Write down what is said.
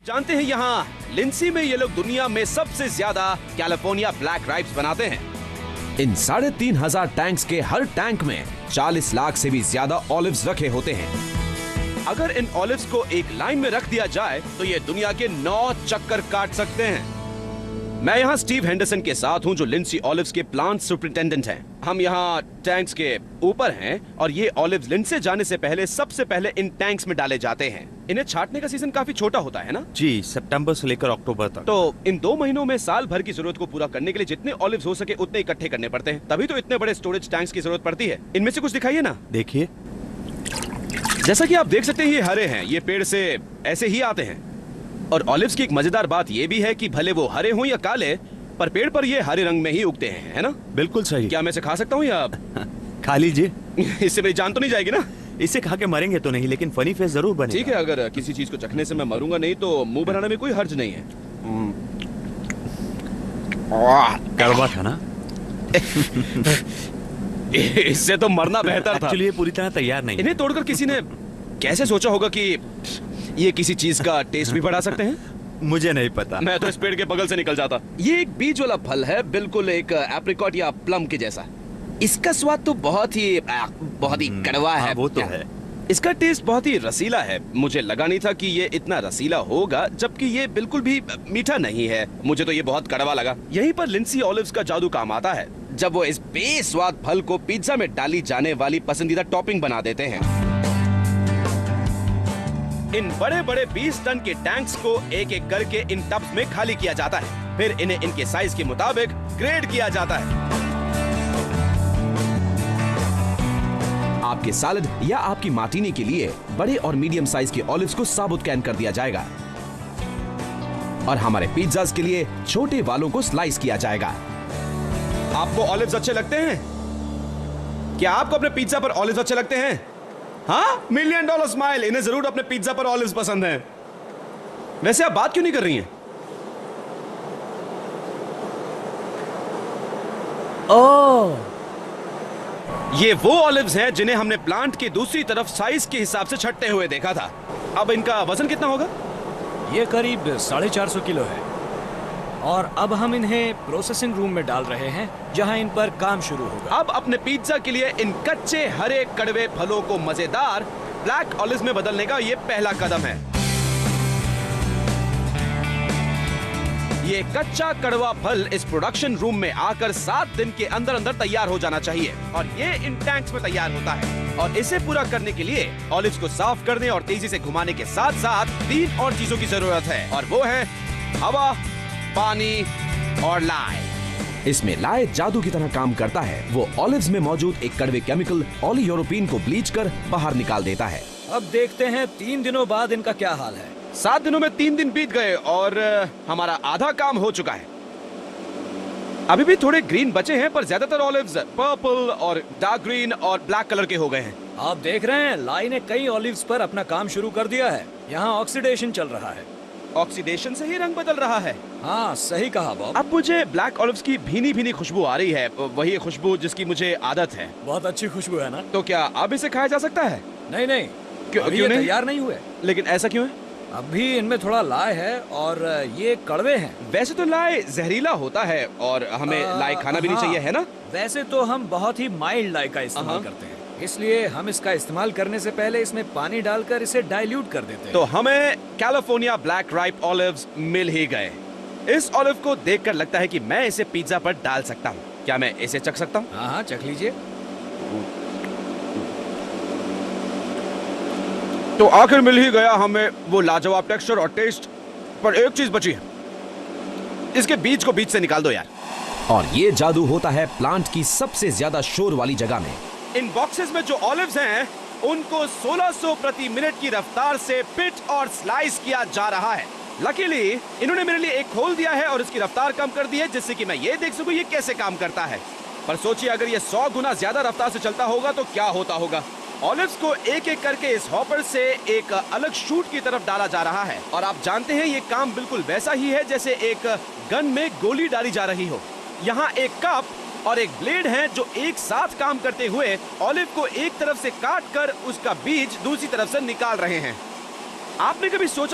जानते हैं यहाँ लिंसी में ये लोग दुनिया में सबसे ज्यादा कैलिफोर्निया ब्लैक राइप्स बनाते हैं। इन 3,500 टैंक्स के हर टैंक में 40 लाख से भी ज्यादा ऑलिव्स रखे होते हैं। अगर इन ऑलिव्स को एक लाइन में रख दिया जाए तो ये दुनिया के 9 चक्कर काट सकते हैं। मैं यहाँ स्टीव हेंडरसन के साथ हूँ जो लिंसी ऑलिव्स के प्लांट सुपरिटेंडेंट हैं। हम यहाँ टैंक्स के ऊपर हैं और ये ऑलिव्स लिंसी जाने से पहले सबसे पहले इन टैंक्स में डाले जाते हैं। इन्हें छांटने का सीजन काफी छोटा होता है ना? जी, सितंबर से लेकर अक्टूबर तक। तो इन 2 महीनों में साल भर की जरूरत को पूरा करने के लिए जितने ऑलिव्स हो सके उतने इकट्ठे करने पड़ते हैं। तभी तो इतने बड़े स्टोरेज टैंक्स की जरूरत पड़ती है। इनमें से कुछ दिखाइए ना। देखिए, जैसा कि आप देख सकते हैं ये हरे हैं। ये पेड़ से ऐसे ही आते हैं। और ऑलिव्स की एक मजेदार बात ये भी है कि भले वो हरे हों या काले, पर पेड़ पर ये हरे रंग में ही उगते हैं, है ना? बिल्कुल सही। क्या मैं इसे खा सकता हूँ या खा लीजिए। इससे मेरी जान तो नहीं जाएगी ना? इसे खा के मरेंगे तो नहीं, लेकिन फनी फेस जरूर बनेगा। ठीक है, अगर किसी चीज को चखने से मैं मरूंगा नहीं तो मुंह बनाने में कोई हर्ज नहीं है। कड़वा था ना? इससे तो मरना बेहतर था। एक्चुअली ये पूरी तरह तैयार नहीं। इन्हें तोड़कर किसी ने कैसे सोचा होगा कि ये किसी चीज का टेस्ट भी बढ़ा सकते हैं? मुझे नहीं पता। मैं तो इस पेड़ के बगल से निकल जाता। ये एक बीज वाला फल है, बिल्कुल एक एप्रिकॉट या प्लम के जैसा। इसका स्वाद तो बहुत ही कड़वा है। वो तो है। इसका टेस्ट बहुत ही रसीला है। मुझे लगा नहीं था कि ये इतना रसीला होगा, जबकि ये बिल्कुल भी मीठा नहीं है। मुझे तो ये बहुत कड़वा लगा। यहीं पर लिंसी ऑलिव्स का जादू काम आता है, जब वो इस बेस्वाद फल को पिज्जा में डाली जाने वाली पसंदीदा टॉपिंग बना देते हैं। इन बड़े बड़े 20 टन के टैंक्स को एक एक करके इन टब्स में खाली किया जाता है। फिर इन्हें इनके साइज के मुताबिक ग्रेड किया जाता है। आपके सैलेड या आपकी मार्टिनी के लिए बड़े और मीडियम साइज के ऑलिव्स को साबुत कैन कर दिया जाएगा और हमारे पिज्जाज के लिए छोटे वालों को स्लाइस किया जाएगा। आपको ऑलिव्स अच्छे लगते हैं? क्या आपको अपने पिज्जा पर ऑलिव्स अच्छे लगते हैं? हाँ, $1 मिलियन स्माइल। इन्हें जरूर अपने पिज्जा पर ऑलिव्स पसंद हैं। वैसे आप बात क्यों नहीं कर रही हैं? ओह, ये वो ऑलिव्स हैं जिन्हें हमने प्लांट की दूसरी तरफ साइज के हिसाब से छटते हुए देखा था। अब इनका वजन कितना होगा? ये करीब 450 किलो है और अब हम इन्हें प्रोसेसिंग रूम में डाल रहे हैं जहां इन पर काम शुरू होगा। अब अपने पिज्जा के लिए इन कच्चे हरे कड़वे फलों को मजेदार ब्लैक ऑलिव्स में बदलने का ये पहला कदम है। ये कच्चा कड़वा फल इस प्रोडक्शन रूम में आकर 7 दिन के अंदर अंदर तैयार हो जाना चाहिए और ये इन टैंक्स में तैयार होता है। और इसे पूरा करने के लिए ऑलिव्स को साफ करने और तेजी से घुमाने के साथ साथ 3 और चीजों की जरूरत है, और वो है हवा, पानी और लाए। इसमें लाए जादू की तरह काम करता है। वो ऑलिव्स में मौजूद एक कड़वे केमिकल ऑलियोरोपीन को ब्लीच कर बाहर निकाल देता है। अब देखते हैं 3 दिनों बाद इनका क्या हाल है। 7 दिनों में 3 दिन बीत गए और हमारा आधा काम हो चुका है। अभी भी थोड़े ग्रीन बचे हैं, पर ज्यादातर ऑलिव्स पर्पल और डार्क ग्रीन और ब्लैक कलर के हो गए हैं। आप देख रहे हैं, लाई ने कई ऑलिव्स पर अपना काम शुरू कर दिया है। यहाँ ऑक्सीडेशन चल रहा है। ऑक्सीडेशन से ही रंग बदल रहा है। हाँ, सही कहा बॉब। अब मुझे ब्लैक ऑलिव्स की भीनी भीनी खुशबू आ रही है, वही खुशबू जिसकी मुझे आदत है। बहुत अच्छी खुशबू है ना? तो क्या अब इसे खाया जा सकता है? नहीं नहीं, क्यों ये नहीं? तैयार नहीं हुए। लेकिन ऐसा क्यों है? अभी इनमें थोड़ा लाए है और ये कड़वे हैं। वैसे तो लाए जहरीला होता है और हमें लाए खाना भी नहीं चाहिए, है ना? वैसे तो हम बहुत ही माइल्ड लाई का इस्तेमाल करते हैं, इसलिए हम इसका इस्तेमाल करने से पहले इसमें पानी डालकर इसे डाइल्यूट कर देते हैं। तो हमें कैलिफोर्निया ब्लैक राइप ऑलिव्स मिल ही गए। इस ऑलिव को देखकर लगता है कि मैं इसे पिज्जा पर डाल सकता हूँ। क्या मैं इसे चख सकता हूँ? हाँ, चख लीजिए। तो आखिर मिल ही गया हमें वो लाजवाब टेक्सचर और टेस्ट, पर एक चीज बची है। इसके बीज को बीज से निकाल दो यार। और ये जादू होता है प्लांट की सबसे ज्यादा शोर वाली जगह में। इन बॉक्सेस में जो ऑलिव्स हैं, उनको 1600 प्रति मिनट की रफ्तार से पिट और स्लाइस किया जा रहा है। लकीली इन्होंने मेरे लिए एक खोल दिया है और इसकी रफ्तार कम कर दी है, जिससे कि मैं ये देख सकूं ये कैसे काम करता है। पर सोचिए, अगर ये 100 गुना ज्यादा रफ्तार से चलता होगा तो क्या होता होगा। ऑलिव्स को एक एक करके इस हॉपर से एक अलग शूट की तरफ डाला जा रहा है, और आप जानते हैं ये काम बिल्कुल वैसा ही है जैसे एक गन में गोली डाली जा रही हो। यहाँ एक कप और एक ब्लेड है जो एक साथ काम करते हुए ऑलिव को एक तरफ से काट कर उसका बीज दूसरी तरफ से निकाल रहे हैं। आपने कभी सोचा